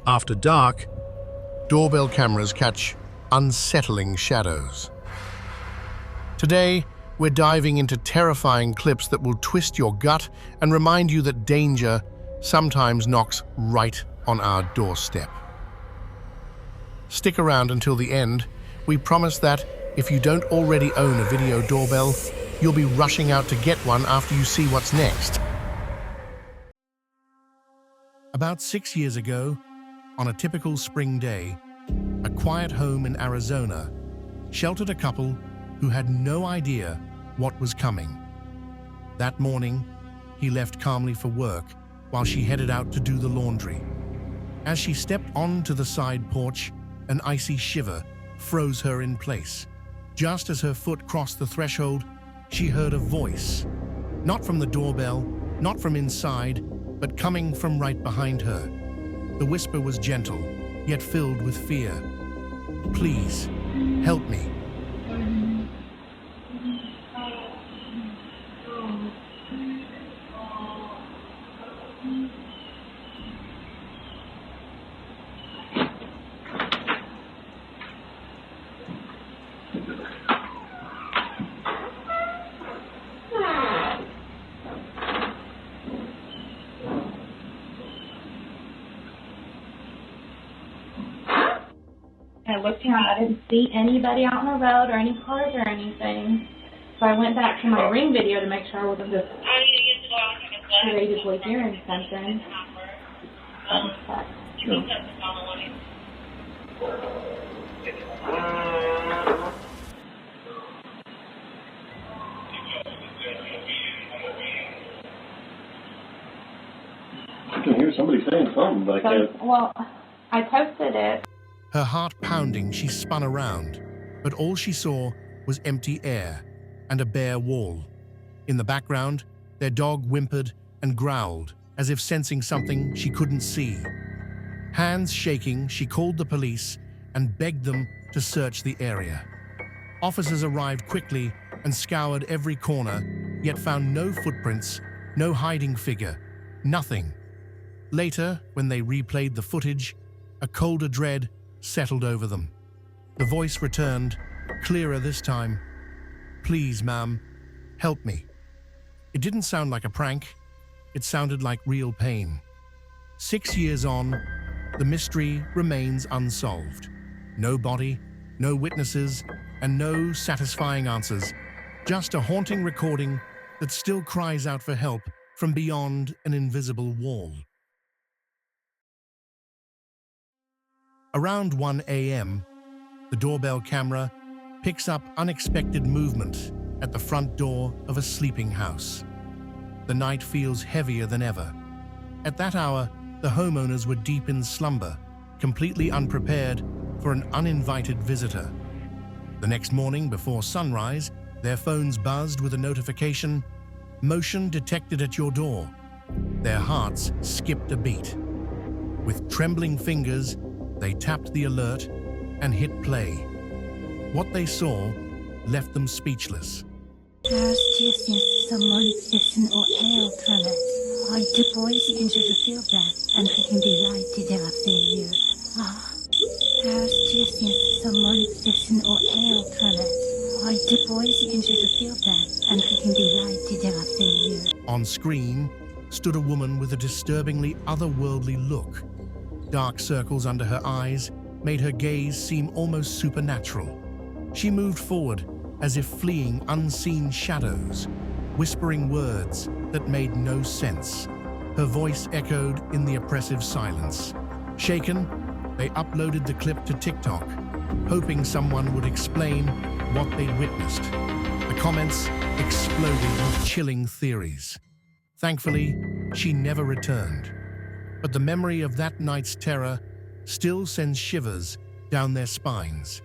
After dark, doorbell cameras catch unsettling shadows. Today, we're diving into terrifying clips that will twist your gut and remind you that danger sometimes knocks right on our doorstep. Stick around until the end. We promise that if you don't already own a video doorbell, you'll be rushing out to get one after you see what's next. About 6 years ago, on a typical spring day, a quiet home in Arizona sheltered a couple who had no idea what was coming. That morning, he left calmly for work while she headed out to do the laundry. As she stepped onto the side porch, an icy shiver froze her in place. Just as her foot crossed the threshold, she heard a voice. Not from the doorbell, not from inside, but coming from right behind her. The whisper was gentle, yet filled with fear. "Please, help me." I looked around, I didn't see anybody out on the road or any cars or anything. So I went back to my Ring video to make sure I wasn't just creatively hearing something. I can hear somebody saying something, but I can't. Well, I posted it. Her heart pounding, she spun around, but all she saw was empty air and a bare wall. In the background, their dog whimpered and growled, as if sensing something she couldn't see. Hands shaking, she called the police and begged them to search the area. Officers arrived quickly and scoured every corner, yet found no footprints, no hiding figure, nothing. Later, when they replayed the footage, a colder dread settled over them. The voice returned, clearer this time. "Please, ma'am, help me." It didn't sound like a prank. It sounded like real pain. 6 years on, the mystery remains unsolved. No body, no witnesses, and no satisfying answers. Just a haunting recording that still cries out for help from beyond an invisible wall. Around 1 a.m., the doorbell camera picks up unexpected movement at the front door of a sleeping house. The night feels heavier than ever. At that hour, the homeowners were deep in slumber, completely unprepared for an uninvited visitor. The next morning, before sunrise, their phones buzzed with a notification, "Motion detected at your door." Their hearts skipped a beat. With trembling fingers, they tapped the alert and hit play. What they saw left them speechless. Someone's listen or hail from it. I deploys into the field back and I can be lighted after you. Someone's listen or hail from it. I deploys into the field back and I can be lighted after you. On screen stood a woman with a disturbingly otherworldly look. Dark circles under her eyes made her gaze seem almost supernatural. She moved forward as if fleeing unseen shadows, whispering words that made no sense. Her voice echoed in the oppressive silence. Shaken, they uploaded the clip to TikTok, hoping someone would explain what they'd witnessed. The comments exploded with chilling theories. Thankfully, she never returned. But the memory of that night's terror still sends shivers down their spines.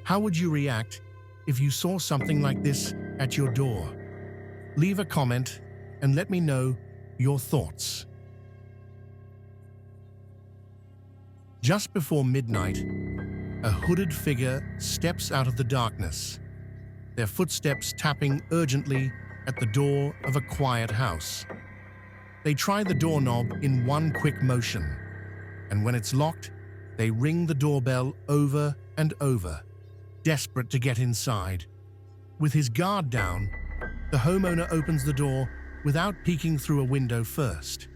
How would you react if you saw something like this at your door? Leave a comment and let me know your thoughts. Just before midnight, a hooded figure steps out of the darkness, their footsteps tapping urgently at the door of a quiet house. They try the doorknob in one quick motion, And when it's locked, they ring the doorbell over and over, desperate to get inside. With his guard down, the homeowner opens the door without peeking through a window first.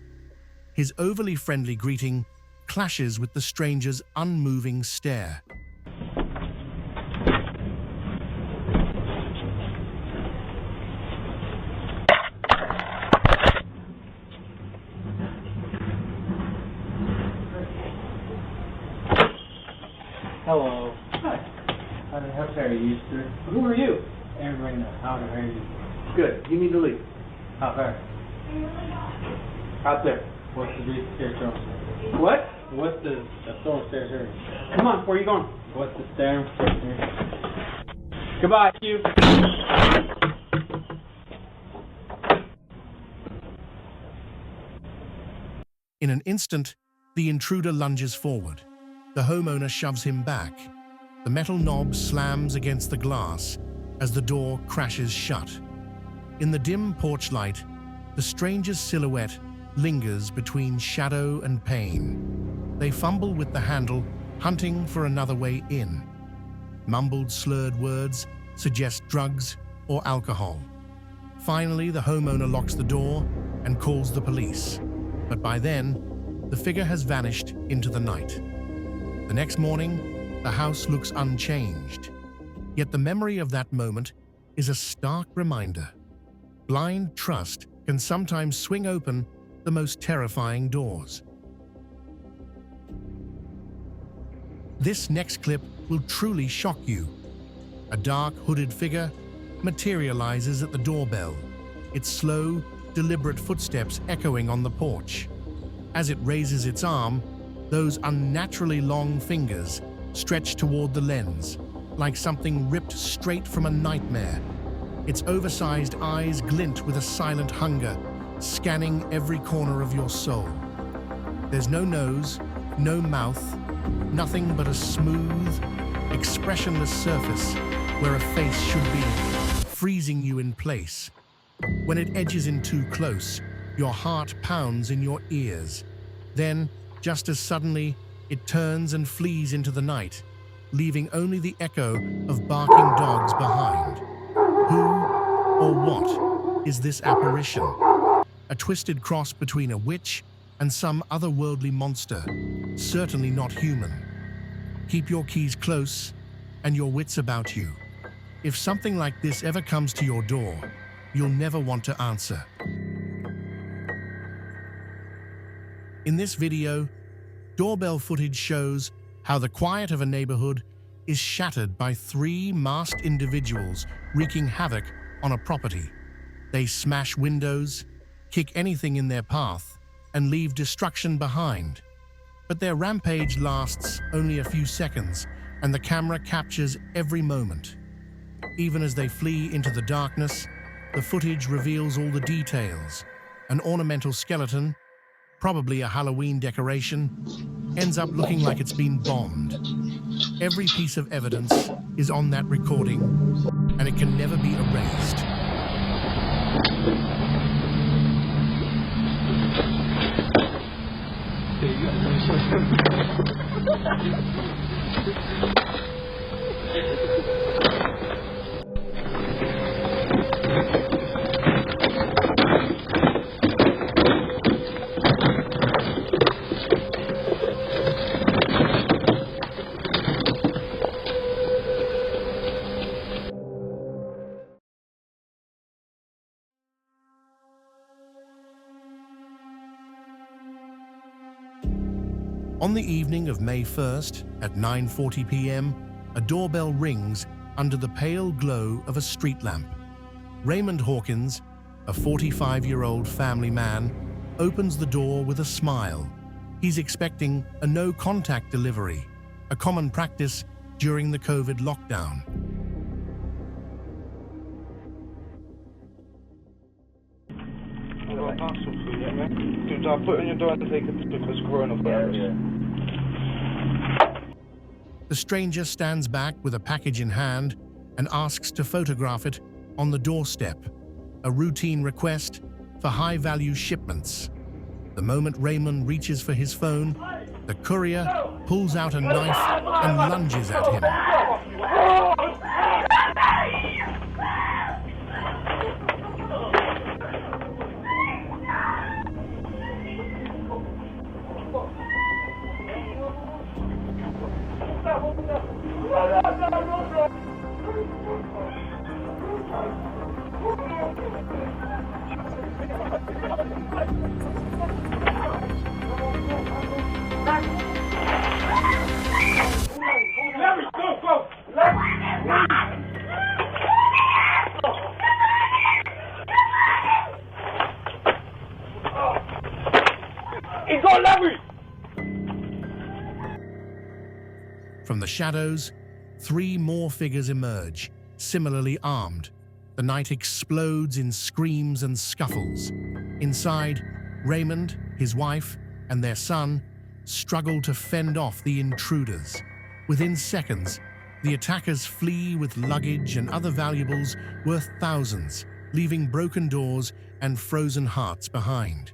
His overly friendly greeting clashes with the stranger's unmoving stare. Hello. Hi. How are you, sir? Who are you? Aaron, how are you? Good. You need to leave. How far? Out there. What's the stairs here? What? What's the stone stairs here? Come on, where are you going? What's the stairs here? Goodbye, you. In an instant, the intruder lunges forward. The homeowner shoves him back. The metal knob slams against the glass as the door crashes shut. In the dim porch light, the stranger's silhouette lingers between shadow and pain. They fumble with the handle, hunting for another way in. Mumbled, slurred words suggest drugs or alcohol. Finally, the homeowner locks the door and calls the police. But by then, the figure has vanished into the night. The next morning, the house looks unchanged. Yet the memory of that moment is a stark reminder. Blind trust can sometimes swing open the most terrifying doors. This next clip will truly shock you. A dark, hooded figure materializes at the doorbell, its slow, deliberate footsteps echoing on the porch. As it raises its arm, those unnaturally long fingers stretch toward the lens, like something ripped straight from a nightmare. Its oversized eyes glint with a silent hunger, scanning every corner of your soul. There's no nose, no mouth, nothing but a smooth, expressionless surface where a face should be, freezing you in place. When it edges in too close, your heart pounds in your ears. Then, just as suddenly, it turns and flees into the night, leaving only the echo of barking dogs behind. Who or what is this apparition? A twisted cross between a witch and some otherworldly monster, certainly not human. Keep your keys close and your wits about you. If something like this ever comes to your door, you'll never want to answer. In this video, doorbell footage shows how the quiet of a neighborhood is shattered by three masked individuals wreaking havoc on a property. They smash windows, kick anything in their path, and leave destruction behind. But their rampage lasts only a few seconds, and the camera captures every moment. Even as they flee into the darkness, the footage reveals all the details. An ornamental skeleton, probably a Halloween decoration, ends up looking like it's been bombed. Every piece of evidence is on that recording, and it can never be erased. On the evening of May 1st, at 9:40 p.m., a doorbell rings under the pale glow of a street lamp. Raymond Hawkins, a 45-year-old family man, opens the door with a smile. He's expecting a no-contact delivery, a common practice during the COVID lockdown. I'll put it on your door and take it because coronavirus. The stranger stands back with a package in hand and asks to photograph it on the doorstep, a routine request for high-value shipments. The moment Raymond reaches for his phone, The courier pulls out a knife and lunges at him. From the shadows, 3 more figures emerge, similarly armed. The night explodes in screams and scuffles. Inside, Raymond, his wife, and their son struggle to fend off the intruders. Within seconds, the attackers flee with luggage and other valuables worth thousands, leaving broken doors and frozen hearts behind.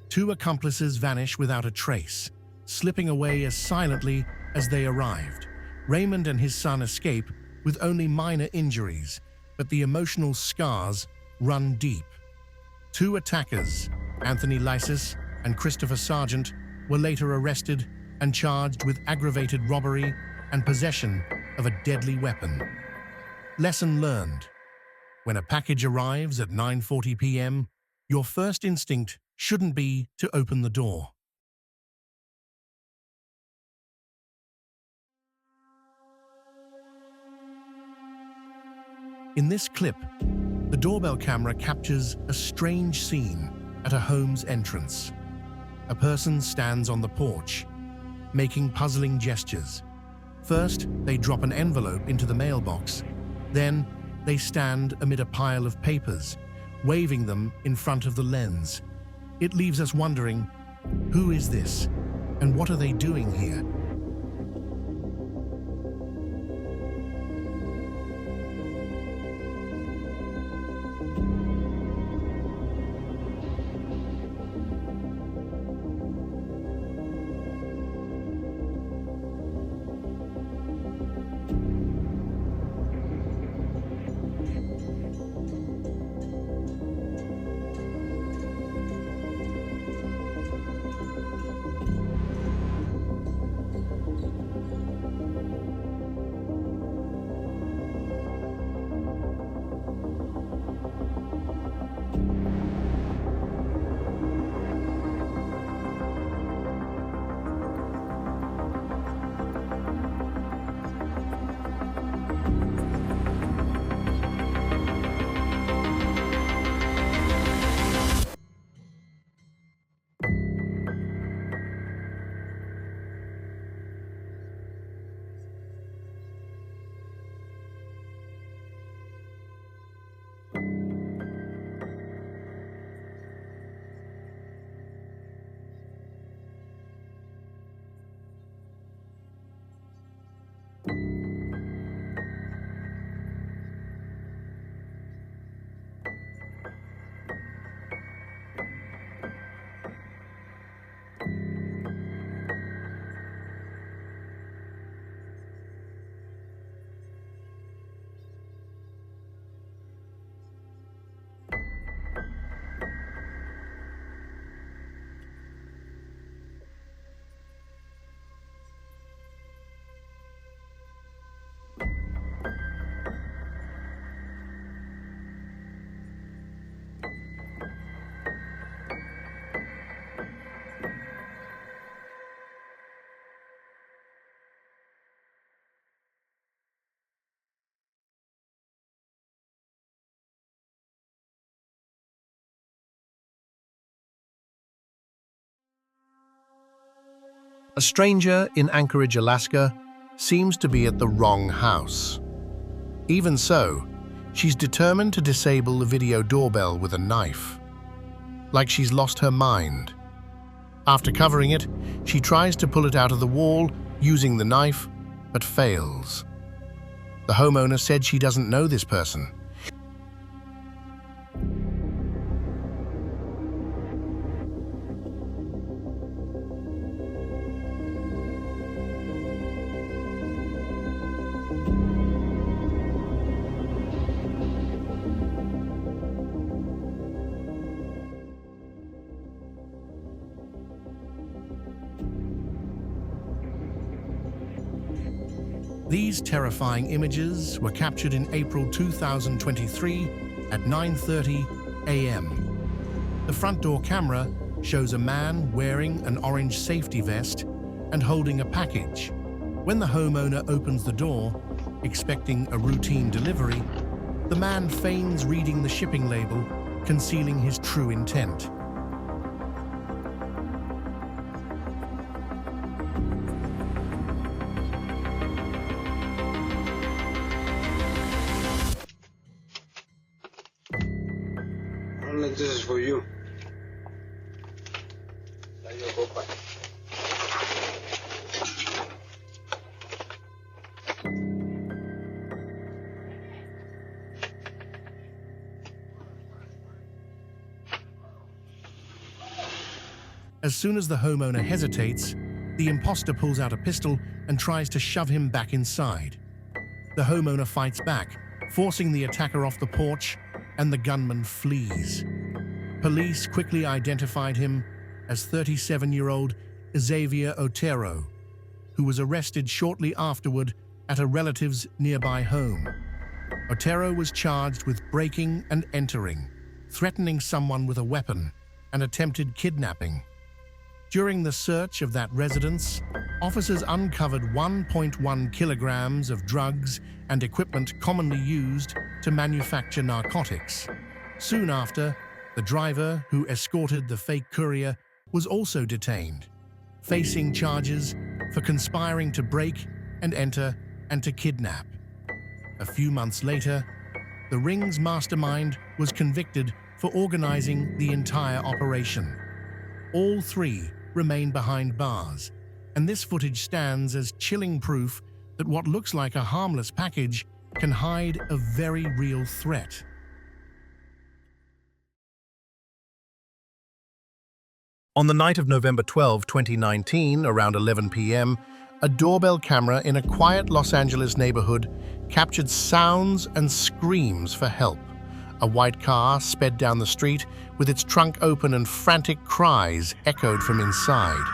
2 accomplices vanish without a trace, slipping away as silently as they arrived. Raymond and his son escape with only minor injuries, but the emotional scars run deep. 2 attackers, Anthony Lysis and Christopher Sargent, were later arrested and charged with aggravated robbery and possession of a deadly weapon. Lesson learned. When a package arrives at 9:40 p.m., your first instinct shouldn't be to open the door. In this clip, the doorbell camera captures a strange scene at a home's entrance. A person stands on the porch, making puzzling gestures. First, they drop an envelope into the mailbox. Then, they stand amid a pile of papers, waving them in front of the lens. It leaves us wondering, who is this, and what are they doing here? A stranger in Anchorage, Alaska, seems to be at the wrong house. Even so, she's determined to disable the video doorbell with a knife. Like she's lost her mind. After covering it, she tries to pull it out of the wall using the knife, but fails. The homeowner said she doesn't know this person. These terrifying images were captured in April 2023 at 9:30 a.m. The front door camera shows a man wearing an orange safety vest and holding a package. When the homeowner opens the door, expecting a routine delivery, the man feigns reading the shipping label, concealing his true intent. I think this is for you. As soon as the homeowner hesitates, the imposter pulls out a pistol and tries to shove him back inside. The homeowner fights back, forcing the attacker off the porch, and the gunman flees. Police quickly identified him as 37-year-old Xavier Otero, who was arrested shortly afterward at a relative's nearby home. Otero was charged with breaking and entering, threatening someone with a weapon, and attempted kidnapping. During the search of that residence, officers uncovered 1.1 kilograms of drugs and equipment commonly used to manufacture narcotics. Soon after, the driver who escorted the fake courier was also detained, facing charges for conspiring to break and enter and to kidnap. A few months later, the ring's mastermind was convicted for organizing the entire operation. All three remain behind bars, and this footage stands as chilling proof that what looks like a harmless package can hide a very real threat. On the night of November 12, 2019, around 11 p.m., a doorbell camera in a quiet Los Angeles neighborhood captured sounds and screams for help. A white car sped down the street with its trunk open and frantic cries echoed from inside.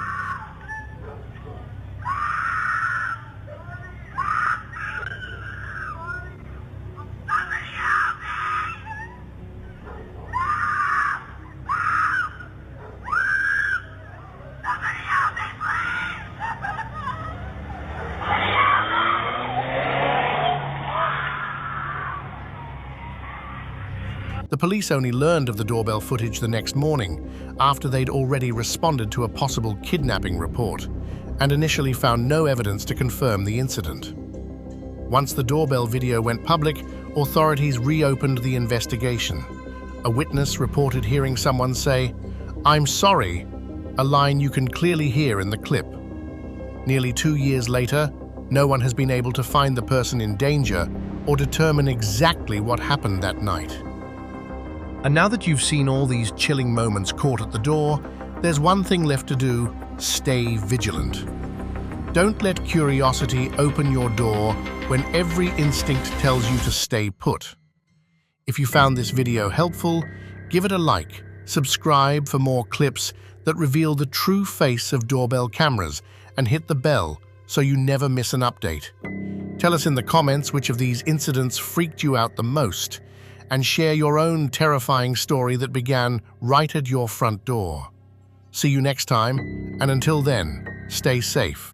The police only learned of the doorbell footage the next morning, after they'd already responded to a possible kidnapping report, and initially found no evidence to confirm the incident. Once the doorbell video went public, authorities reopened the investigation. A witness reported hearing someone say, "I'm sorry," a line you can clearly hear in the clip. Nearly 2 years later, no one has been able to find the person in danger or determine exactly what happened that night. And now that you've seen all these chilling moments caught at the door, there's one thing left to do: stay vigilant. Don't let curiosity open your door when every instinct tells you to stay put. If you found this video helpful, give it a like, subscribe for more clips that reveal the true face of doorbell cameras, and hit the bell so you never miss an update. Tell us in the comments which of these incidents freaked you out the most, and share your own terrifying story that began right at your front door. See you next time, and until then, stay safe.